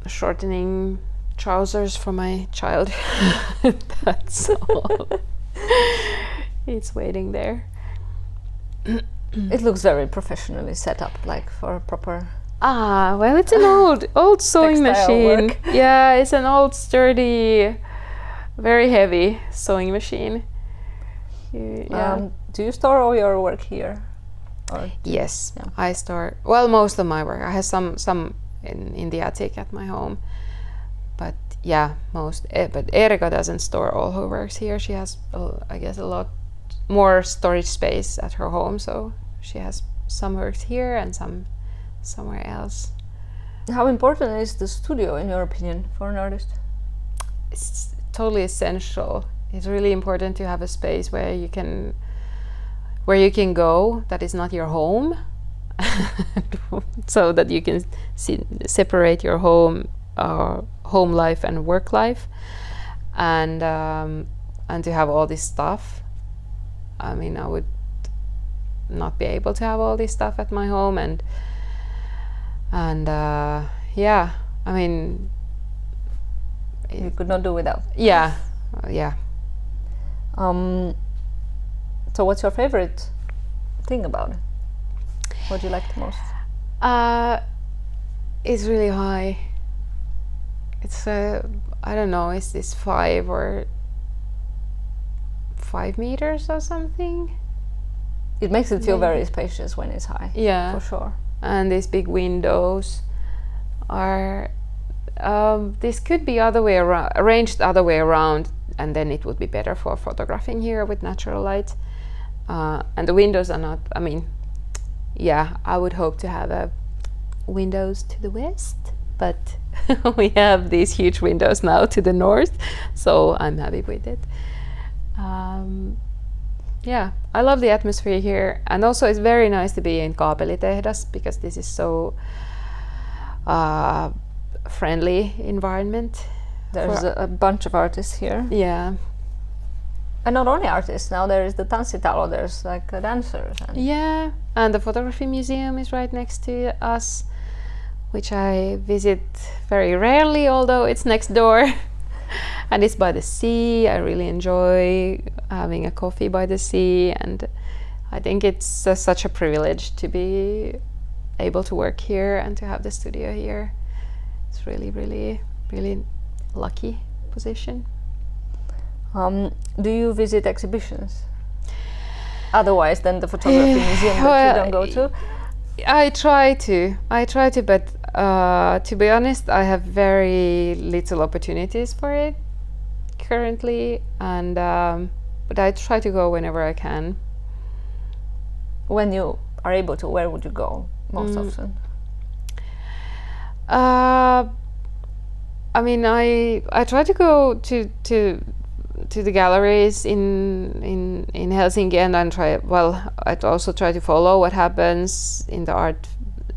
shortening trousers for my child. That's all. It's waiting there. It looks very professionally set up, like for a proper. Well, it's an old sewing machine. Work. Yeah, it's an old, sturdy, very heavy sewing machine. Yeah. Do you store all your work here? Yes, yeah. I store most of my work. I have some in the attic at my home, but yeah, but Erika doesn't store all her works here. She has, I guess, a lot more storage space at her home, so she has some works here and some somewhere else. How important is the studio, in your opinion, for an artist? It's totally essential. It's really important to have a space where you can go that is not your home, so that you can separate your home life and work life, and to have all this stuff. I mean, I would not be able to have all this stuff at my home, and yeah, I mean, you could not do without. Yeah. So what's your favorite thing about it? What do you like the most? It's really high. It's I don't know, is this 5 meters or something? It makes it feel very spacious when it's high. Yeah, for sure. And these big windows are this could be arranged other way around, and then it would be better for photographing here with natural light. And the windows are not, I mean, yeah, I would hope to have windows to the west, but we have these huge windows now to the north, so I'm happy with it. Yeah, I love the atmosphere here, and also it's very nice to be in Kaapelitehdas because this is so friendly environment. There's a bunch of artists here. Yeah. And not only artists, now there is the Tanssitalo, there's like dancers. Yeah, and the photography museum is right next to us, which I visit very rarely, although it's next door. And it's by the sea. I really enjoy having a coffee by the sea, and I think it's such a privilege to be able to work here and to have the studio here. It's really, really, really lucky position. Do you visit exhibitions? Otherwise than the photography museum that you don't go to? I try to, but to be honest, I have very little opportunities for it currently, and but I try to go whenever I can. When you are able to, where would you go most often? I mean, I try to go to the galleries in Helsinki, and I also try to follow what happens in the art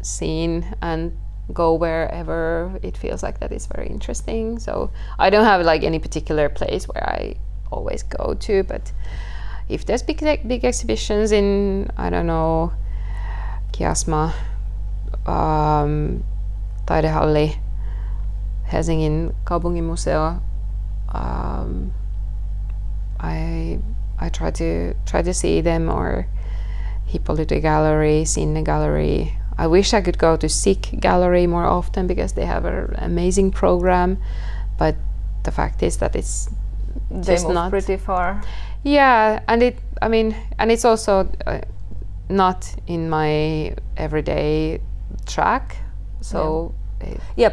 scene, and go wherever it feels like that is very interesting. So I don't have like any particular place where I always go to, but if there's big exhibitions in, I don't know, Kiasma, Taidehalli, Helsingin Kaupunginmuseo, I try to see them, or Hippolyte Gallery, Sinne Gallery. I wish I could go to SIK Gallery more often because they have an amazing program, but the fact is that it's just not pretty far. Yeah, and it's also not in my everyday track. So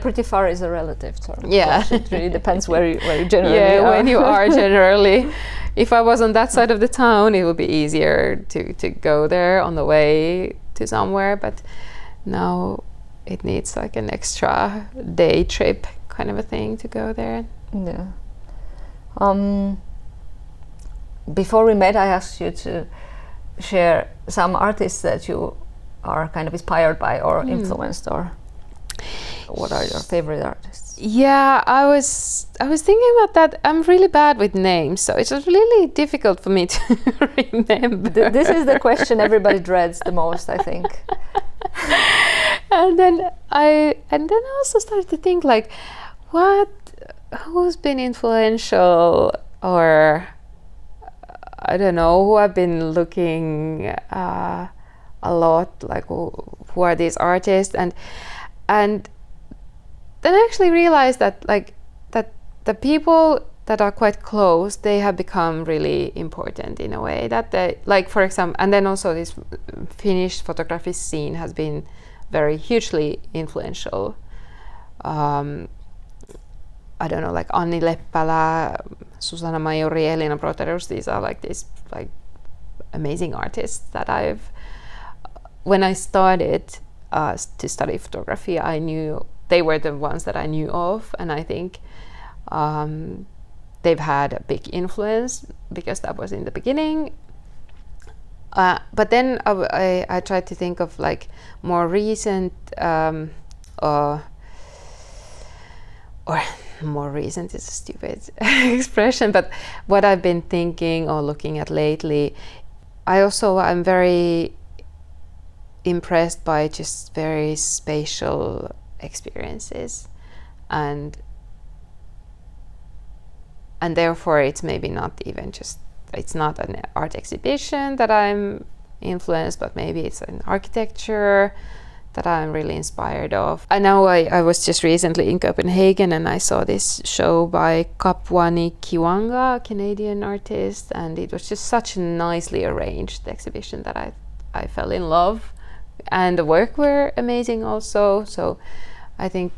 pretty far is a relative term. Yeah, it really depends where you generally are. When you are generally. If I was on that side of the town, it would be easier to go there on the way to somewhere. But now it needs like an extra day trip kind of a thing to go there. Yeah. Before we met, I asked you to share some artists that you are kind of inspired by or influenced, or what are your favorite artists? Yeah, I was thinking about that. I'm really bad with names, so it's really difficult for me to remember. This is the question everybody dreads the most, I think. And then I also started to think like, who's been influential, or I don't know, who I've been looking a lot, like who are these artists, and then I actually realized that that the people that are quite close, they have become really important in a way, that they, like, for example, and then also this Finnish photography scene has been very hugely influential. I don't know, like Anni Leppälä, Susanna Majori, Elina Proterus, these are like these like amazing artists that when I started to study photography, I knew they were the ones that I knew of, and I think they've had a big influence because that was in the beginning. But then I tried to think of like more recent, or more recent is a stupid expression, but what I've been thinking or looking at lately, I'm very impressed by just very spatial experiences, and therefore it's maybe not even just, it's not an art exhibition that I'm influenced, but maybe it's an architecture that I'm really inspired of. And now I was just recently in Copenhagen and I saw this show by Kapwani Kiwanga, a Canadian artist, and it was just such a nicely arranged exhibition that I fell in love, and the work were amazing also. So I think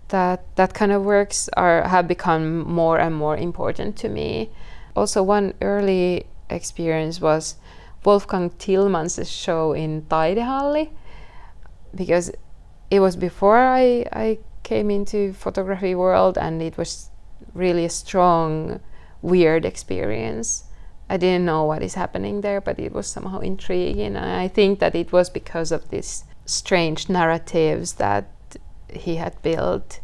that kind of works have become more and more important to me. Also, one early experience was Wolfgang Tillmans' show in Taidehalli, because it was before I came into photography world, and it was really a strong, weird experience. I didn't know what is happening there, but it was somehow intriguing, and I think that it was because of these strange narratives that he had built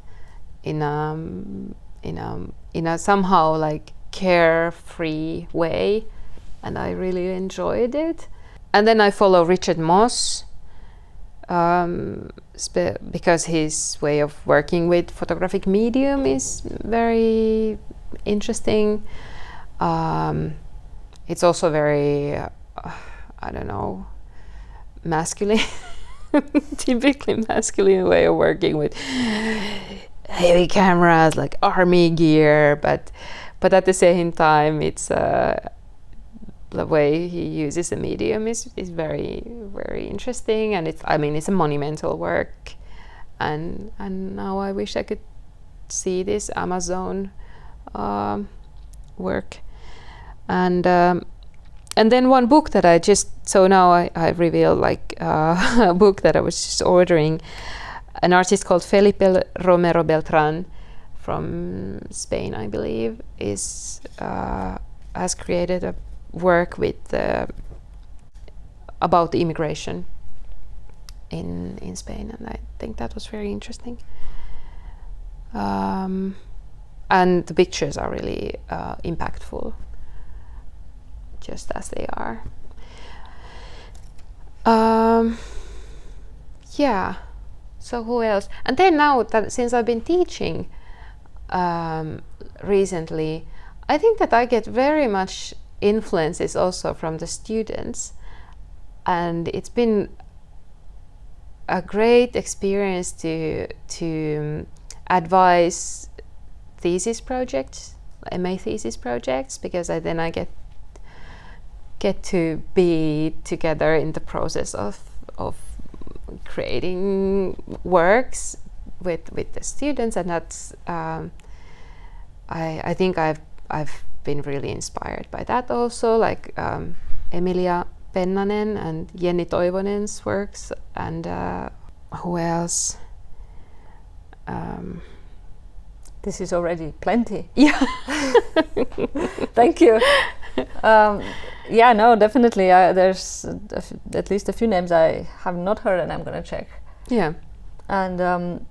in a somehow like carefree way, and I really enjoyed it. And then I follow Richard Moss because his way of working with photographic medium is very interesting. It's also very I don't know, masculine typically masculine way of working with heavy cameras, like army gear, but at the same time it's the way he uses the medium is very, very interesting, and it's a monumental work, and now I wish I could see this Amazon work. And then one book that I revealed like a book that I was just ordering. An artist called Felipe Romero Beltran from Spain, I believe, has created a work with about the immigration in Spain, and I think that was very interesting. And the pictures are really impactful, just as they are. Yeah. So who else? And then now that since I've been teaching recently, I think that I get very much influences also from the students, and it's been a great experience to advise thesis projects, MA thesis projects, because I get to be together in the process of creating works with the students, and that's I think I've been really inspired by that also, like Emilia Pennanen and Jenni Toivonen's works, and who else? This is already plenty. Yeah. Thank you. Yeah, no, definitely. There's at least a few names I have not heard, and I'm going to check. Yeah. And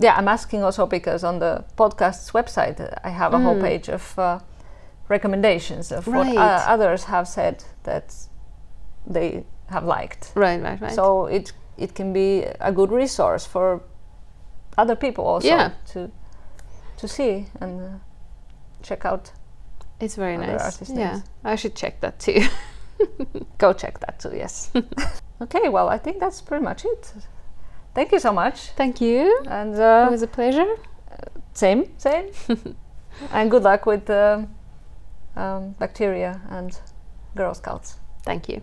yeah, I'm asking also because on the podcast's website I have a whole page of recommendations of what others have said that they have liked. Right. So it can be a good resource for other people also to see and check out. It's very other nice. artist Yeah, names. I should check that too. Go check that too. Yes. Okay. Well, I think that's pretty much it. Thank you so much. Thank you. And it was a pleasure. Same. And good luck with bacteria and Girl Scouts. Thank you.